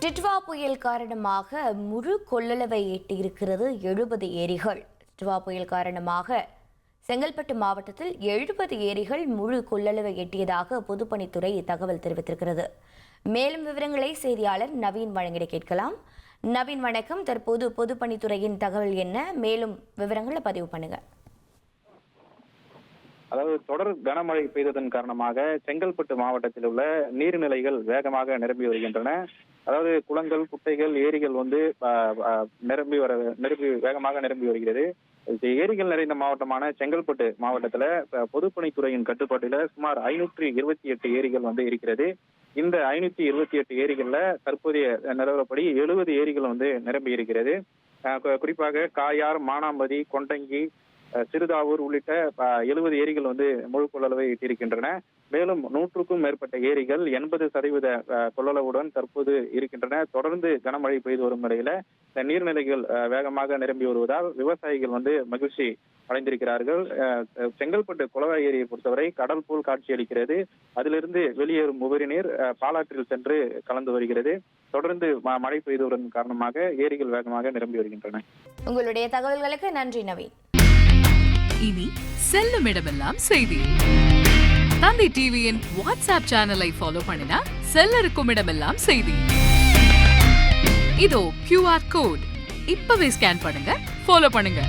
டிட்வா புயல் காரணமாக முழு கொள்ளளவை எட்டியிருக்கிறது 70 ஏரிகள். டிட்வா புயல் காரணமாக செங்கல்பட்டு மாவட்டத்தில் 70 ஏரிகள் முழு கொள்ளளவை எட்டியதாக பொதுப்பணித்துறை தகவல் தெரிவித்திருக்கிறது. மேலும் விவரங்களை செய்தியாளர் நவீன் வழங்கிட கேட்கலாம். நவீன் வணக்கம். தற்போது பொதுப்பணித்துறையின் தகவல் என்ன? மேலும் விவரங்களை பதிவு பண்ணுங்க. அதாவது தொடர் கனமழை பெய்ததன் காரணமாக செங்கல்பட்டு மாவட்டத்தில் உள்ள நீர்நிலைகள் வேகமாக நிரம்பி வருகின்றன. அதாவது குளங்கள், குட்டைகள், ஏரிகள் வேகமாக நிரம்பி வருகிறது. ஏரிகள் நிறைந்த மாவட்டமான செங்கல்பட்டு மாவட்டத்துல பொதுப்பணித்துறையின் கட்டுப்பாட்டில சுமார் 528 ஏரிகள் இருக்கிறது. இந்த 528 ஏரிகள்ல தற்போதைய நிலவரப்படி 70 ஏரிகள் நிரம்பி இருக்கிறது. குறிப்பாக காயார், மானாம்பதி, கொண்டங்கி, சிறுதாவூர் உள்ளிட்ட 70 ஏரிகள் முழு கொள்ளளவை எட்டியிருக்கின்றன. மேலும் 100க்கும் மேற்பட்ட ஏரிகள் 80% கொள்ளளவுடன் தற்போது இருக்கின்றன. தொடர்ந்து கனமழை பெய்து வரும் நிலையில நீர்நிலைகள் வேகமாக நிரம்பி வருவதால் விவசாயிகள் மகிழ்ச்சி அடைந்திருக்கிறார்கள். செங்கல்பட்டு குளவாய் ஏரியை பொறுத்தவரை கடல் போல் காட்சி அளிக்கிறது. அதிலிருந்து வெளியேறும் உபரி நீர் பாலாற்றில் சென்று கலந்து வருகிறது. தொடர்ந்து மழை பெய்து வருவதன் காரணமாக ஏரிகள் வேகமாக நிரம்பி வருகின்றன. உங்களுடைய தகவல்களுக்கு நன்றி நவீன். இனி செல்லும் இடமெல்லாம் செய்தி. தந்தை டிவியின் வாட்ஸ்அப் சேனலை ஃபாலோ பண்ணினா செல்லருக்கும் இடமெல்லாம் செய்தி. இதோ QR கோட் இப்பவே ஸ்கேன் பண்ணுங்க, ஃபாலோ பண்ணுங்க.